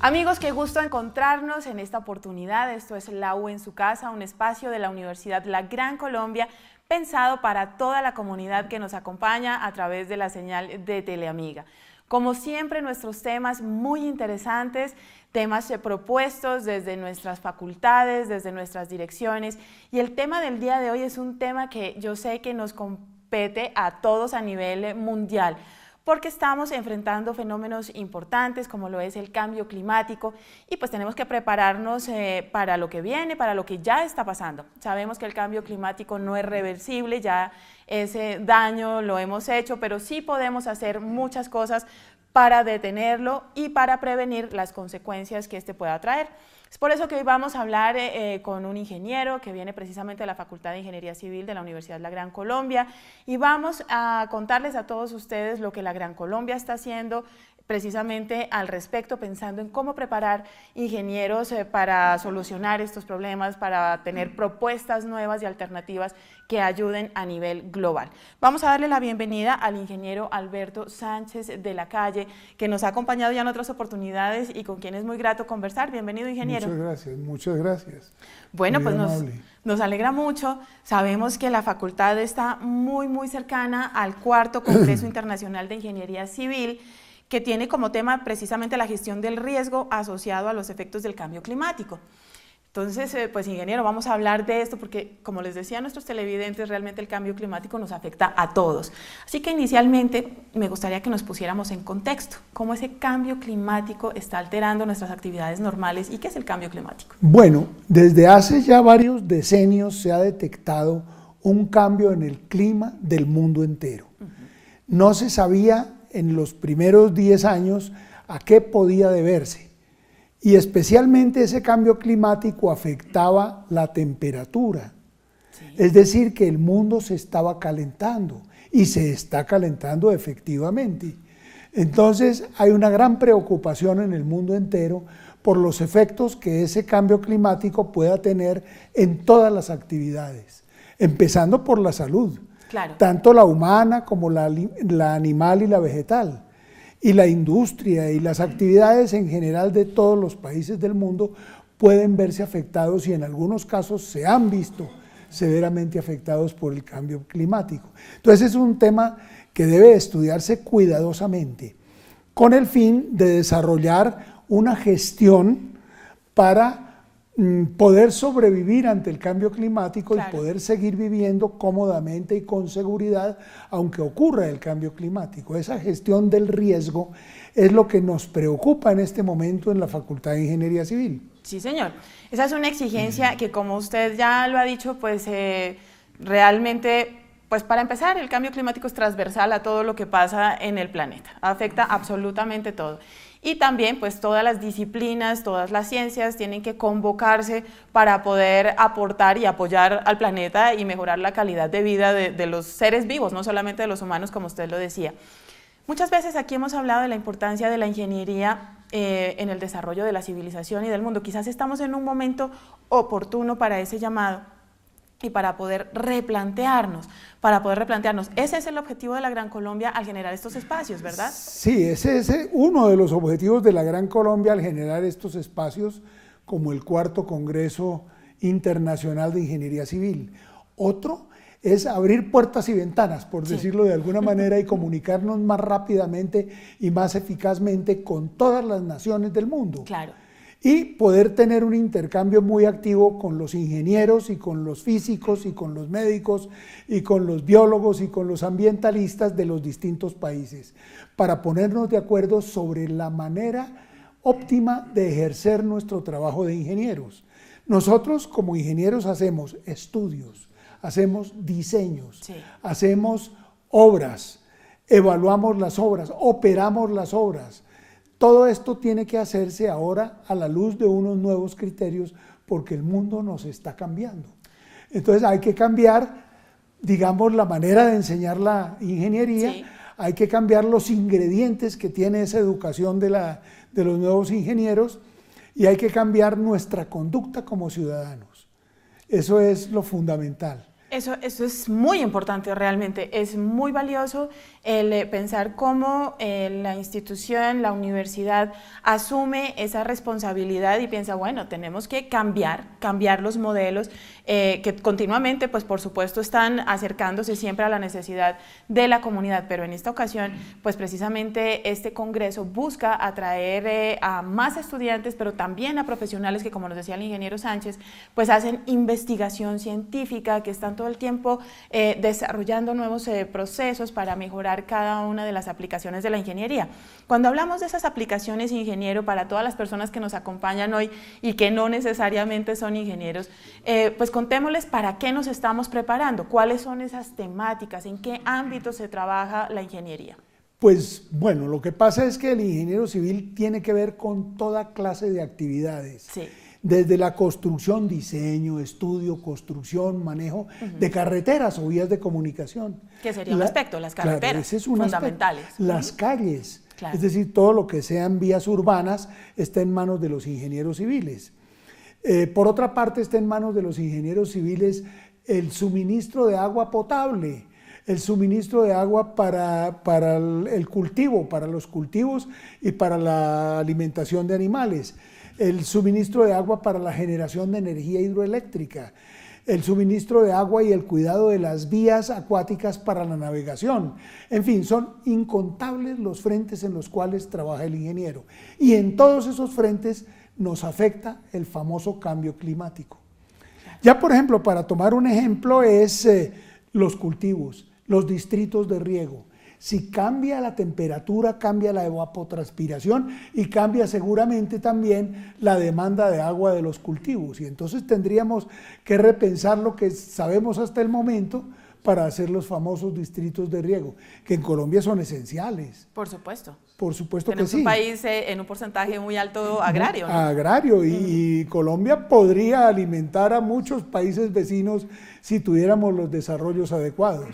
Amigos, qué gusto encontrarnos en esta oportunidad. Esto es La U en su casa, un espacio de la Universidad La Gran Colombia pensado para toda la comunidad que nos acompaña a través de la señal de Teleamiga. Como siempre, nuestros temas muy interesantes, temas propuestos desde nuestras facultades, desde nuestras direcciones, y el tema del día de hoy es un tema que yo sé que nos compete a todos a nivel mundial, porque estamos enfrentando fenómenos importantes como lo es el cambio climático y pues tenemos que prepararnos para lo que viene, para lo que ya está pasando. Sabemos que el cambio climático no es reversible, ya ese daño lo hemos hecho, pero sí podemos hacer muchas cosas para detenerlo y para prevenir las consecuencias que este pueda traer. Es por eso que hoy vamos a hablar con un ingeniero que viene precisamente de la Facultad de Ingeniería Civil de la Universidad La Gran Colombia y vamos a contarles a todos ustedes lo que La Gran Colombia está haciendo precisamente al respecto, pensando en cómo preparar ingenieros para solucionar estos problemas, para tener propuestas nuevas y alternativas que ayuden a nivel global. Vamos a darle la bienvenida al ingeniero Alberto Sánchez de la Calle, que nos ha acompañado ya en otras oportunidades y con quien es muy grato conversar. Bienvenido, ingeniero. Muchas gracias, muchas gracias. Bueno, muy pues nos alegra mucho. Sabemos que la facultad está muy cercana al cuarto Congreso Internacional de Ingeniería Civil, que tiene como tema precisamente la gestión del riesgo asociado a los efectos del cambio climático. Entonces, pues ingeniero, vamos a hablar de esto porque, como les decía a nuestros televidentes, realmente el cambio climático nos afecta a todos. Así que inicialmente me gustaría que nos pusiéramos en contexto, cómo ese cambio climático está alterando nuestras actividades normales y qué es el cambio climático. Bueno, desde hace ya varios decenios se ha detectado un cambio en el clima del mundo entero. No se sabía en los primeros 10 años a qué podía deberse, y especialmente ese cambio climático afectaba la temperatura, es decir, que el mundo se estaba calentando y se está calentando efectivamente. Entonces hay una gran preocupación en el mundo entero por los efectos que ese cambio climático pueda tener en todas las actividades, empezando por la salud. Claro. Tanto la humana como la animal y la vegetal, y la industria y las actividades en general de todos los países del mundo pueden verse afectados y en algunos casos se han visto severamente afectados por el cambio climático. Entonces es un tema que debe estudiarse cuidadosamente con el fin de desarrollar una gestión para poder sobrevivir ante el cambio climático. Claro. Y poder seguir viviendo cómodamente y con seguridad aunque ocurra el cambio climático. Esa gestión del riesgo es lo que nos preocupa en este momento en la Facultad de Ingeniería Civil. Sí, señor. Esa es una exigencia que, como usted ya lo ha dicho, pues realmente, pues para empezar, el cambio climático es transversal a todo lo que pasa en el planeta, afecta absolutamente todo. Y también pues todas las disciplinas, todas las ciencias tienen que convocarse para poder aportar y apoyar al planeta y mejorar la calidad de vida de los seres vivos, no solamente de los humanos, como usted lo decía. Muchas veces aquí hemos hablado de la importancia de la ingeniería en el desarrollo de la civilización y del mundo. Quizás estamos en un momento oportuno para ese llamado y para poder replantearnos. Ese es el objetivo de la Gran Colombia al generar estos espacios, ¿verdad? Sí, ese es uno de los objetivos de la Gran Colombia al generar estos espacios como el cuarto Congreso Internacional de Ingeniería Civil. Otro es abrir puertas y ventanas, por decirlo de alguna manera, y comunicarnos más rápidamente y más eficazmente con todas las naciones del mundo. Claro. Y poder tener un intercambio muy activo con los ingenieros y con los físicos y con los médicos y con los biólogos y con los ambientalistas de los distintos países para ponernos de acuerdo sobre la manera óptima de ejercer nuestro trabajo de ingenieros. Nosotros como ingenieros hacemos estudios, hacemos diseños, hacemos obras, evaluamos las obras, operamos las obras. Todo esto tiene que hacerse ahora a la luz de unos nuevos criterios porque el mundo nos está cambiando. Entonces hay que cambiar, digamos, la manera de enseñar la ingeniería, hay que cambiar los ingredientes que tiene esa educación de los nuevos ingenieros y hay que cambiar nuestra conducta como ciudadanos. Eso es lo fundamental. Eso es muy importante realmente, es muy valioso el pensar cómo la institución, la universidad asume esa responsabilidad y piensa, bueno, tenemos que cambiar los modelos que continuamente, pues por supuesto, están acercándose siempre a la necesidad de la comunidad, pero en esta ocasión, pues precisamente este congreso busca atraer a más estudiantes, pero también a profesionales que, como nos decía el ingeniero Sánchez, pues hacen investigación científica, que están todo el tiempo desarrollando nuevos procesos para mejorar cada una de las aplicaciones de la ingeniería. Cuando hablamos de esas aplicaciones, ingeniero, para todas las personas que nos acompañan hoy y que no necesariamente son ingenieros, pues contémosles para qué nos estamos preparando, cuáles son esas temáticas, en qué ámbito se trabaja la ingeniería. Pues bueno, lo que pasa es que el ingeniero civil tiene que ver con toda clase de actividades. Sí. Desde la construcción, diseño, estudio, construcción, manejo de carreteras o vías de comunicación. Que sería un aspecto, las carreteras, claro, ese es un fundamentales. Aspecto. Las calles, claro. Es decir, todo lo que sean vías urbanas está en manos de los ingenieros civiles. Por otra parte, está en manos de los ingenieros civiles el suministro de agua potable, el suministro de agua para el cultivo, para los cultivos y para la alimentación de animales, el suministro de agua para la generación de energía hidroeléctrica, el suministro de agua y el cuidado de las vías acuáticas para la navegación. En fin, son incontables los frentes en los cuales trabaja el ingeniero. Y en todos esos frentes nos afecta el famoso cambio climático. Ya, por ejemplo, para tomar un ejemplo, es los cultivos, los distritos de riego. Si cambia la temperatura, cambia la evapotranspiración y cambia seguramente también la demanda de agua de los cultivos. Y entonces tendríamos que repensar lo que sabemos hasta el momento para hacer los famosos distritos de riego, que en Colombia son esenciales. Por supuesto. Por supuesto que sí. Tenemos un país en un porcentaje muy alto agrario, ¿no? Agrario, y Colombia podría alimentar a muchos países vecinos si tuviéramos los desarrollos adecuados.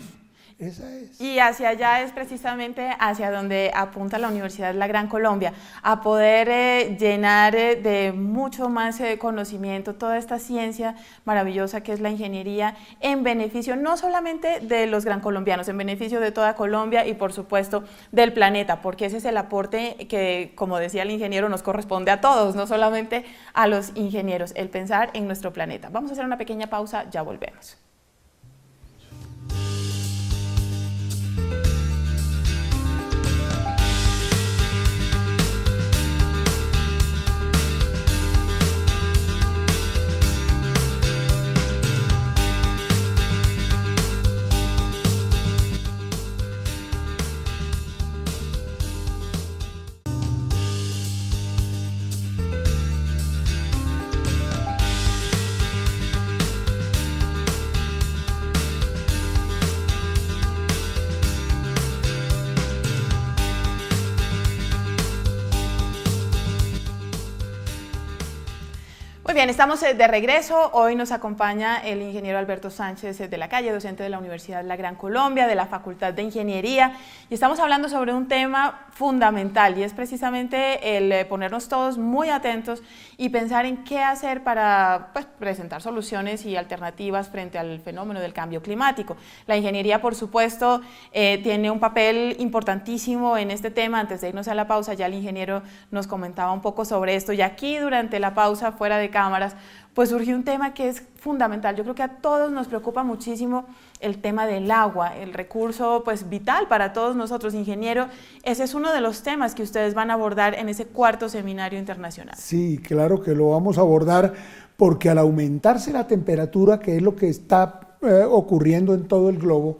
Esa es. Y hacia allá es precisamente hacia donde apunta la Universidad La Gran Colombia, a poder llenar de mucho más conocimiento toda esta ciencia maravillosa que es la ingeniería, en beneficio no solamente de los gran colombianos, en beneficio de toda Colombia y por supuesto del planeta, porque ese es el aporte que, como decía el ingeniero, nos corresponde a todos, no solamente a los ingenieros, el pensar en nuestro planeta. Vamos a hacer una pequeña pausa, ya volvemos. Muy bien, estamos de regreso. Hoy nos acompaña el ingeniero Alberto Sánchez de la Calle, docente de la Universidad La Gran Colombia, de la Facultad de Ingeniería, y estamos hablando sobre un tema fundamental y es precisamente el ponernos todos muy atentos y pensar en qué hacer para presentar soluciones y alternativas frente al fenómeno del cambio climático. La ingeniería, por supuesto, tiene un papel importantísimo en este tema. Antes de irnos a la pausa, ya el ingeniero nos comentaba un poco sobre esto, y aquí durante la pausa, fuera de cámaras, pues surgió un tema que es fundamental. Yo creo que a todos nos preocupa muchísimo el tema del agua, el recurso pues vital para todos nosotros. Ingeniero, ese es uno de los temas que ustedes van a abordar en ese cuarto seminario internacional. Sí, claro que lo vamos a abordar, porque al aumentarse la temperatura, que es lo que está ocurriendo en todo el globo,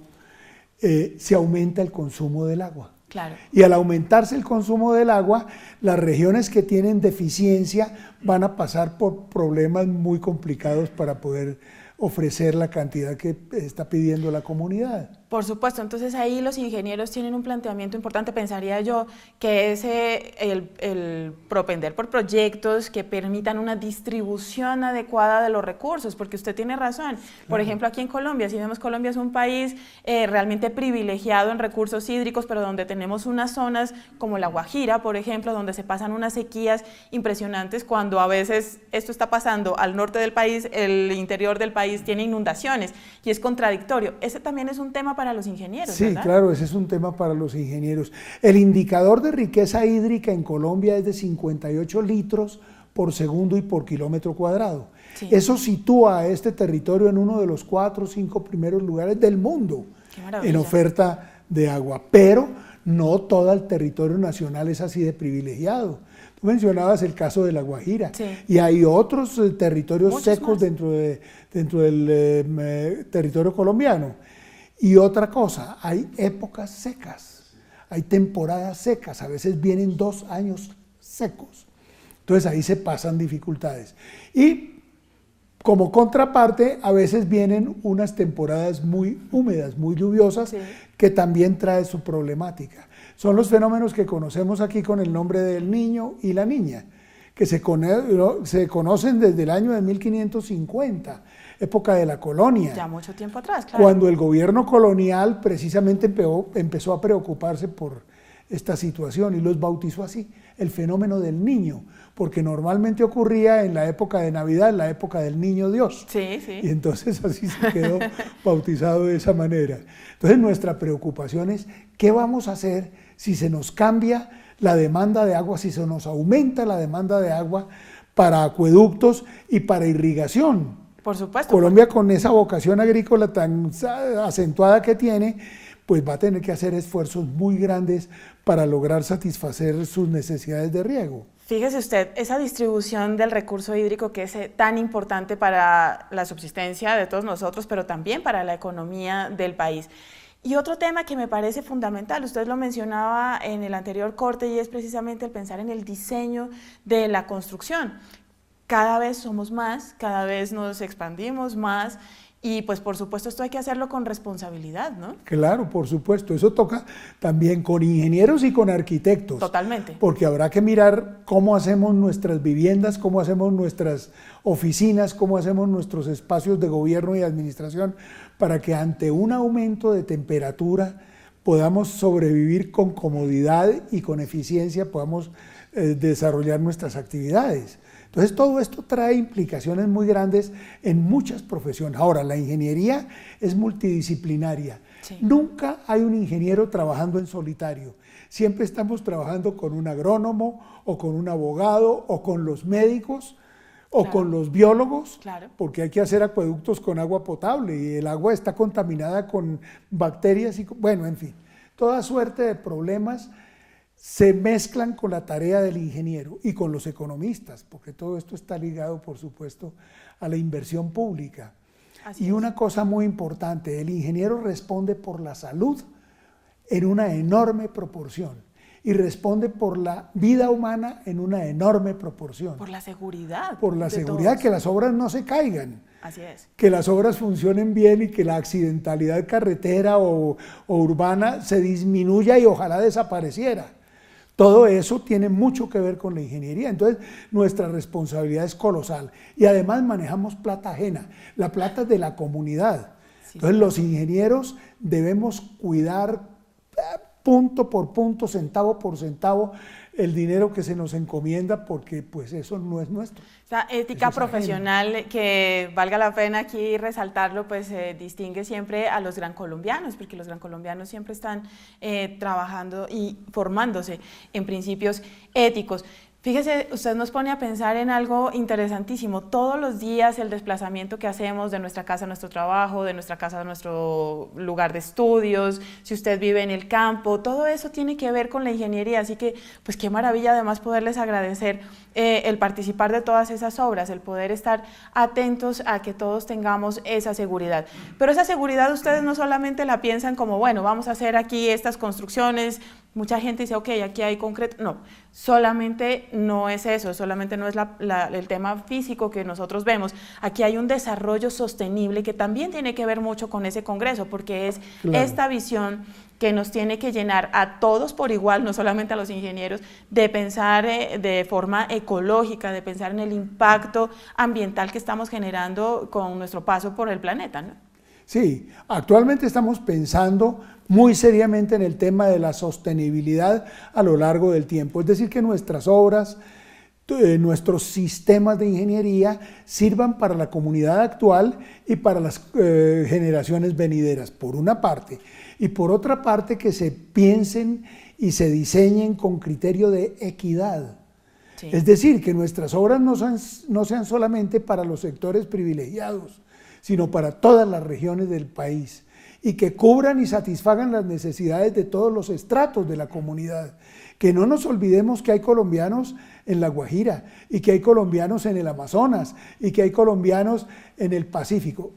se aumenta el consumo del agua. Claro. Y al aumentarse el consumo del agua, las regiones que tienen deficiencia van a pasar por problemas muy complicados para poder ofrecer la cantidad que está pidiendo la comunidad. Por supuesto, entonces ahí los ingenieros tienen un planteamiento importante, pensaría yo, que es el propender por proyectos que permitan una distribución adecuada de los recursos, porque usted tiene razón. Por ejemplo, aquí en Colombia, si vemos, Colombia es un país realmente privilegiado en recursos hídricos, pero donde tenemos unas zonas como la Guajira, por ejemplo, donde se pasan unas sequías impresionantes, cuando a veces esto está pasando al norte del país, el interior del país tiene inundaciones, y es contradictorio. Ese también es un tema para los ingenieros, sí, ¿verdad? claro, ese es un tema para los ingenieros. El indicador de riqueza hídrica en Colombia es de 58 litros por segundo y por kilómetro cuadrado. Sí. Eso sitúa a este territorio en uno de los 4 o 5 primeros lugares del mundo en oferta de agua, pero no todo el territorio nacional es así de privilegiado. Tú mencionabas el caso de La Guajira, sí, y hay otros territorios muchos secos dentro del territorio colombiano. Y otra cosa, hay épocas secas, hay temporadas secas, a veces vienen 2 años secos. Entonces ahí se pasan dificultades. Y como contraparte, a veces vienen unas temporadas muy húmedas, muy lluviosas, sí, que también trae su problemática. Son los fenómenos que conocemos aquí con el nombre del Niño y la Niña, que se conocen desde el año de 1550, época de la colonia. Ya mucho tiempo atrás, claro. Cuando el gobierno colonial precisamente empezó a preocuparse por esta situación y los bautizó así, el fenómeno del niño, porque normalmente ocurría en la época de Navidad, en la época del niño Dios. Sí, sí. Y entonces así se quedó bautizado de esa manera. Entonces nuestra preocupación es, ¿qué vamos a hacer si se nos cambia la demanda de agua, si se nos aumenta la demanda de agua para acueductos y para irrigación? Por supuesto. Colombia, con esa vocación agrícola tan acentuada que tiene, pues va a tener que hacer esfuerzos muy grandes para lograr satisfacer sus necesidades de riego. Fíjese usted, esa distribución del recurso hídrico que es tan importante para la subsistencia de todos nosotros, pero también para la economía del país. Y otro tema que me parece fundamental, usted lo mencionaba en el anterior corte, y es precisamente el pensar en el diseño de la construcción. Cada vez somos más, cada vez nos expandimos más, y pues por supuesto esto hay que hacerlo con responsabilidad, ¿no? Claro, por supuesto, eso toca también con ingenieros y con arquitectos. Totalmente. Porque habrá que mirar cómo hacemos nuestras viviendas, cómo hacemos nuestras oficinas, cómo hacemos nuestros espacios de gobierno y administración, para que ante un aumento de temperatura podamos sobrevivir con comodidad y con eficiencia, podamos desarrollar nuestras actividades. Entonces todo esto trae implicaciones muy grandes en muchas profesiones. Ahora, la ingeniería es multidisciplinaria. Sí. Nunca hay un ingeniero trabajando en solitario. Siempre estamos trabajando con un agrónomo o con un abogado o con los médicos o claro, con los biólogos, claro, porque hay que hacer acueductos con agua potable y el agua está contaminada con bacterias y bueno, en fin, toda suerte de problemas se mezclan con la tarea del ingeniero y con los economistas, porque todo esto está ligado, por supuesto, a la inversión pública. Y una cosa muy importante, el ingeniero responde por la salud en una enorme proporción y responde por la vida humana en una enorme proporción. Por la seguridad. Por la seguridad, todos, que las obras no se caigan. Así es. Que las obras funcionen bien y que la accidentalidad carretera o urbana se disminuya y ojalá desapareciera. Todo eso tiene mucho que ver con la ingeniería, entonces nuestra responsabilidad es colosal y además manejamos plata ajena, la plata de la comunidad. Sí, entonces los ingenieros debemos cuidar punto por punto, centavo por centavo, el dinero que se nos encomienda, porque pues eso no es nuestro. Esa ética profesional que valga la pena aquí resaltarlo, pues distingue siempre a los gran colombianos, porque los gran colombianos siempre están trabajando y formándose en principios éticos. Fíjese, usted nos pone a pensar en algo interesantísimo. Todos los días el desplazamiento que hacemos de nuestra casa a nuestro trabajo, de nuestra casa a nuestro lugar de estudios, si usted vive en el campo, todo eso tiene que ver con la ingeniería. Así que, pues qué maravilla además poderles agradecer el participar de todas esas obras, el poder estar atentos a que todos tengamos esa seguridad. Pero esa seguridad ustedes no solamente la piensan como, bueno, vamos a hacer aquí estas construcciones Mucha gente dice, ok, aquí hay concreto. No, solamente no es eso, solamente no es el tema físico que nosotros vemos. Aquí hay un desarrollo sostenible que también tiene que ver mucho con ese congreso, porque es esta visión que nos tiene que llenar a todos por igual, no solamente a los ingenieros, de pensar de forma ecológica, de pensar en el impacto ambiental que estamos generando con nuestro paso por el planeta, ¿no? Sí, actualmente estamos pensando muy seriamente en el tema de la sostenibilidad a lo largo del tiempo, es decir, que nuestras obras, nuestros sistemas de ingeniería sirvan para la comunidad actual y para las generaciones venideras, por una parte, y por otra parte que se piensen y se diseñen con criterio de equidad. Sí. Es decir, que nuestras obras no sean solamente para los sectores privilegiados, sino para todas las regiones del país, y que cubran y satisfagan las necesidades de todos los estratos de la comunidad. Que no nos olvidemos que hay colombianos en La Guajira, y que hay colombianos en el Amazonas, y que hay colombianos en el Pacífico.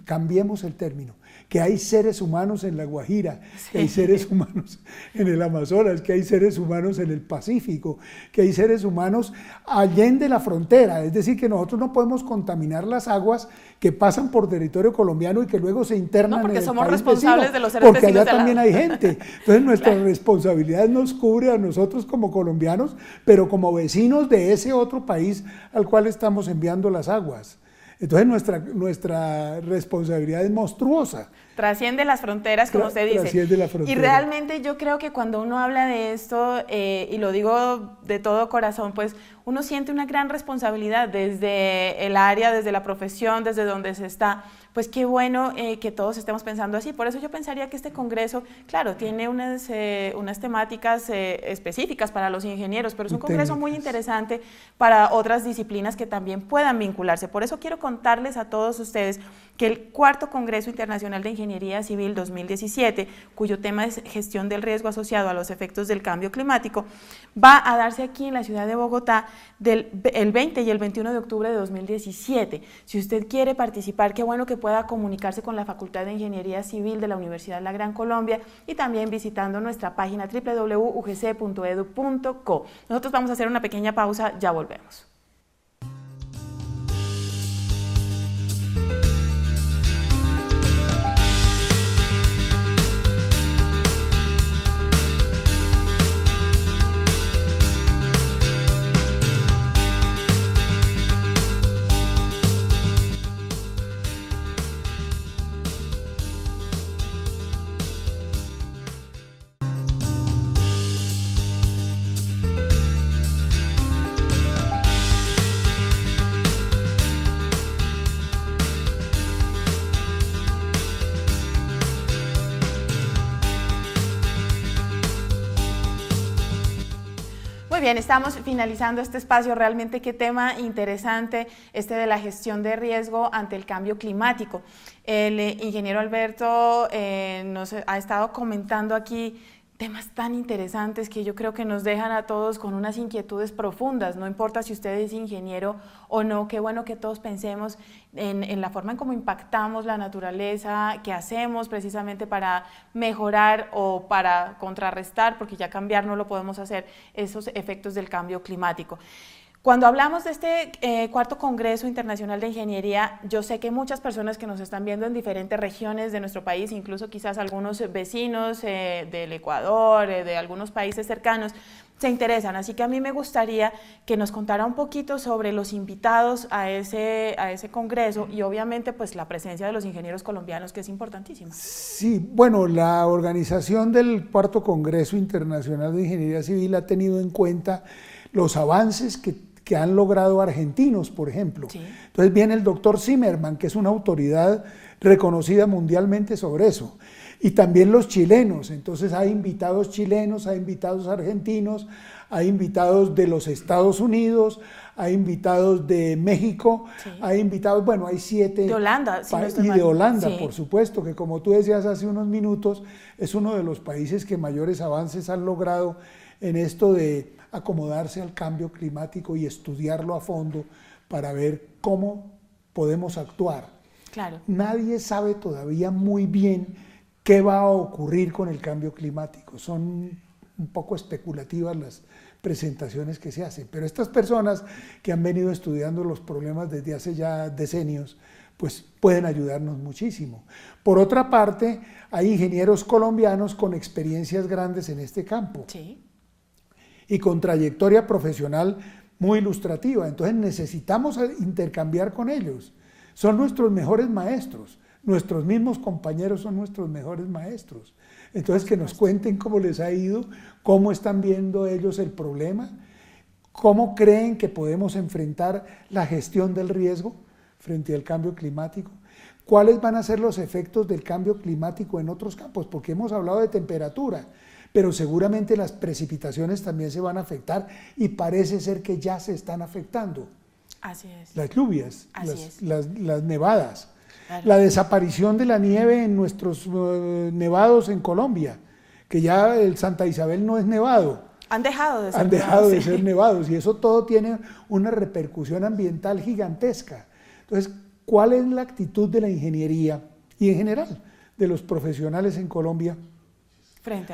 Cambiemos el término, que hay seres humanos en La Guajira, sí, que hay seres humanos en el Amazonas, que hay seres humanos en el Pacífico, que hay seres humanos allende la frontera, es decir, que nosotros no podemos contaminar las aguas que pasan por territorio colombiano y que luego se internan en el país vecino, porque somos responsables de los seres porque vecinos allá también hay gente. Entonces nuestra responsabilidad nos cubre a nosotros como colombianos, pero como vecinos de ese otro país al cual estamos enviando las aguas. Entonces nuestra responsabilidad es monstruosa. Trasciende las fronteras, como usted dice. Trasciende la frontera. Y realmente yo creo que cuando uno habla de esto, y lo digo de todo corazón, pues uno siente una gran responsabilidad desde el área, desde la profesión, desde donde se está. Pues qué bueno que todos estemos pensando así. Por eso yo pensaría que este congreso, claro, tiene unas temáticas específicas para los ingenieros, pero es un congreso muy interesante para otras disciplinas que también puedan vincularse. Por eso quiero contarles a todos ustedes que el cuarto Congreso Internacional de Ingeniería Civil 2017, cuyo tema es gestión del riesgo asociado a los efectos del cambio climático, va a darse aquí en la ciudad de Bogotá el 20 y el 21 de octubre de 2017. Si usted quiere participar, qué bueno que pueda comunicarse con la Facultad de Ingeniería Civil de la Universidad La Gran Colombia y también visitando nuestra página www.ugc.edu.co. Nosotros vamos a hacer una pequeña pausa, ya volvemos. Muy bien, estamos finalizando este espacio. Realmente qué tema interesante este de la gestión de riesgo ante el cambio climático. El ingeniero Alberto nos ha estado comentando aquí temas tan interesantes que yo creo que nos dejan a todos con unas inquietudes profundas. No importa si usted es ingeniero o no, qué bueno que todos pensemos en la forma en cómo impactamos la naturaleza, qué hacemos precisamente para mejorar o para contrarrestar, porque ya cambiar no lo podemos hacer, esos efectos del cambio climático. Cuando hablamos de este cuarto Congreso Internacional de Ingeniería, yo sé que muchas personas que nos están viendo en diferentes regiones de nuestro país, incluso quizás algunos vecinos del Ecuador, de algunos países cercanos, se interesan. Así que a mí me gustaría que nos contara un poquito sobre los invitados a ese congreso y obviamente pues la presencia de los ingenieros colombianos, que es importantísima. Sí, bueno, la organización del cuarto Congreso Internacional de Ingeniería Civil ha tenido en cuenta los avances que han logrado argentinos, por ejemplo. Sí. Entonces viene el doctor Zimmerman, que es una autoridad reconocida mundialmente sobre eso. Y también los chilenos, entonces hay invitados chilenos, hay invitados argentinos, hay invitados de los Estados Unidos, hay invitados de México, sí. Hay invitados, bueno, hay 7. De Holanda, si no estoy y mal. de Holanda, Sí. Por supuesto, que como tú decías hace unos minutos, es uno de los países que mayores avances han logrado en esto de acomodarse al cambio climático y estudiarlo a fondo para ver cómo podemos actuar. Claro. Nadie sabe todavía muy bien qué va a ocurrir con el cambio climático. Son un poco especulativas las presentaciones que se hacen. Pero estas personas que han venido estudiando los problemas desde hace ya decenios, pues pueden ayudarnos muchísimo. Por otra parte, hay ingenieros colombianos con experiencias grandes en este campo. Sí. Y con trayectoria profesional muy ilustrativa. Entonces necesitamos intercambiar con ellos. Son nuestros mejores maestros. Nuestros mismos compañeros son nuestros mejores maestros. Entonces que nos cuenten cómo les ha ido, cómo están viendo ellos el problema, cómo creen que podemos enfrentar la gestión del riesgo frente al cambio climático, cuáles van a ser los efectos del cambio climático en otros campos, porque hemos hablado de temperatura, pero seguramente las precipitaciones también se van a afectar y parece ser que ya se están afectando. Así es. Las lluvias, las nevadas, claro. La desaparición de la nieve en nuestros nevados en Colombia, que ya el Santa Isabel no es nevado. Han dejado de ser Han dejado de sí. ser nevados y eso todo tiene una repercusión ambiental gigantesca. Entonces, ¿cuál es la actitud de la ingeniería y en general de los profesionales en Colombia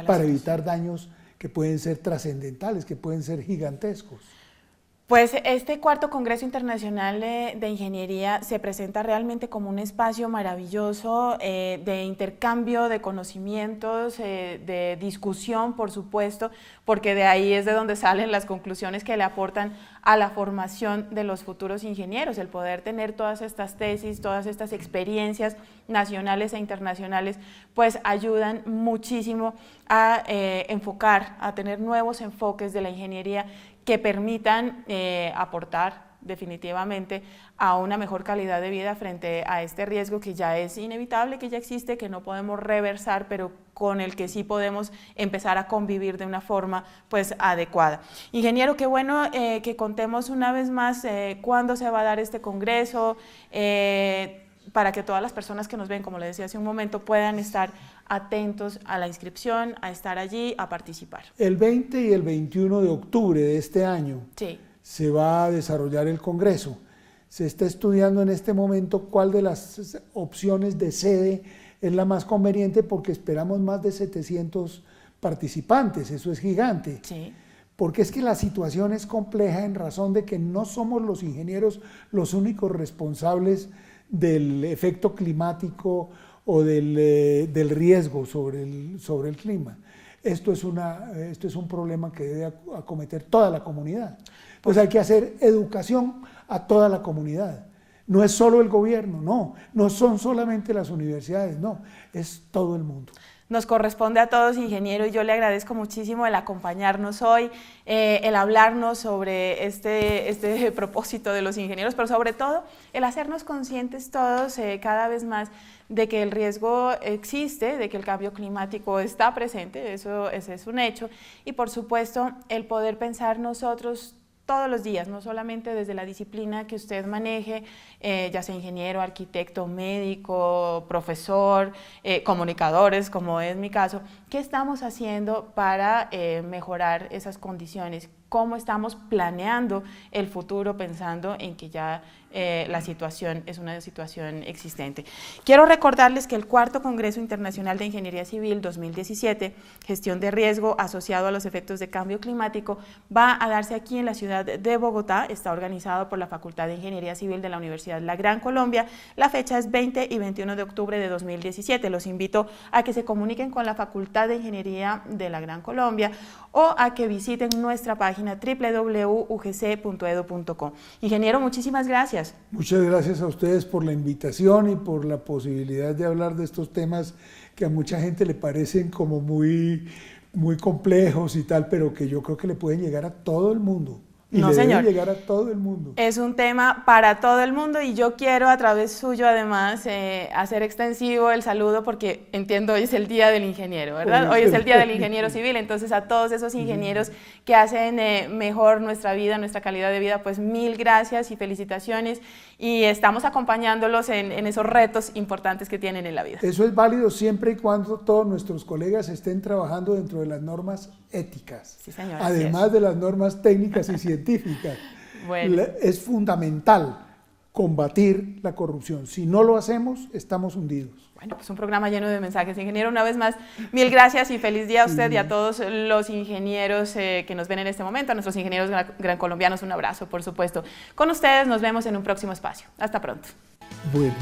para evitar daños que pueden ser trascendentales, que pueden ser gigantescos? Pues este cuarto Congreso Internacional de Ingeniería se presenta realmente como un espacio maravilloso de intercambio de conocimientos, de discusión, por supuesto, porque de ahí es de donde salen las conclusiones que le aportan a la formación de los futuros ingenieros, el poder tener todas estas tesis, todas estas experiencias nacionales e internacionales, pues ayudan muchísimo a enfocar, a tener nuevos enfoques de la ingeniería que permitan aportar definitivamente a una mejor calidad de vida frente a este riesgo que ya es inevitable, que ya existe, que no podemos reversar, pero con el que sí podemos empezar a convivir de una forma pues adecuada. Ingeniero, qué bueno que contemos una vez más cuándo se va a dar este congreso, para que todas las personas que nos ven, como le decía hace un momento, puedan estar atentos a la inscripción, a estar allí, a participar. El 20 y el 21 de octubre de este año se va a desarrollar el congreso. Se está estudiando en este momento cuál de las opciones de sede es la más conveniente porque esperamos más de 700 participantes, eso es gigante. Sí. Porque es que la situación es compleja en razón de que no somos los ingenieros los únicos responsables del efecto climático o del riesgo sobre el clima. Esto es un problema que debe acometer toda la comunidad. Pues hay que hacer educación a toda la comunidad. No es solo el gobierno, no son solamente las universidades, no, es todo el mundo. Nos corresponde a todos, ingeniero, y yo le agradezco muchísimo el acompañarnos hoy, el hablarnos sobre este propósito de los ingenieros, pero sobre todo el hacernos conscientes todos cada vez más de que el riesgo existe, de que el cambio climático está presente, ese es un hecho, y por supuesto el poder pensar nosotros todos los días, no solamente desde la disciplina que usted maneje, ya sea ingeniero, arquitecto, médico, profesor, comunicadores, como es mi caso, ¿qué estamos haciendo para mejorar esas condiciones? ¿Cómo estamos planeando el futuro pensando en que ya la situación es una situación existente? Quiero recordarles que el cuarto Congreso Internacional de Ingeniería Civil 2017, Gestión de Riesgo asociado a los efectos de cambio climático, va a darse aquí en la ciudad de Bogotá, está organizado por la Facultad de Ingeniería Civil de la Universidad La Gran Colombia, la fecha es 20 y 21 de octubre de 2017, los invito a que se comuniquen con la Facultad de Ingeniería de La Gran Colombia o a que visiten nuestra página www.ugc.edu.co. Ingeniero, muchísimas gracias. Muchas gracias a ustedes por la invitación y por la posibilidad de hablar de estos temas que a mucha gente le parecen como muy complejos y tal, pero que yo creo que le pueden llegar a todo el mundo. Y no, le señor. Debe llegar a todo el mundo. Es un tema para todo el mundo y yo quiero a través suyo además hacer extensivo el saludo porque entiendo hoy es el Día del Ingeniero, ¿verdad? Hoy es el Día del Ingeniero Civil, entonces a todos esos ingenieros que hacen mejor nuestra vida, nuestra calidad de vida, pues mil gracias y felicitaciones y estamos acompañándolos en esos retos importantes que tienen en la vida. Eso es válido siempre y cuando todos nuestros colegas estén trabajando dentro de las normas éticas, sí, señor, además de las normas técnicas y científicas. Bueno. Es fundamental combatir la corrupción. Si no lo hacemos, estamos hundidos. Bueno, pues un programa lleno de mensajes. Ingeniero, una vez más, mil gracias y feliz día a usted y a todos los ingenieros que nos ven en este momento, a nuestros ingenieros gran colombianos, un abrazo, por supuesto. Con ustedes nos vemos en un próximo espacio. Hasta pronto. Bueno.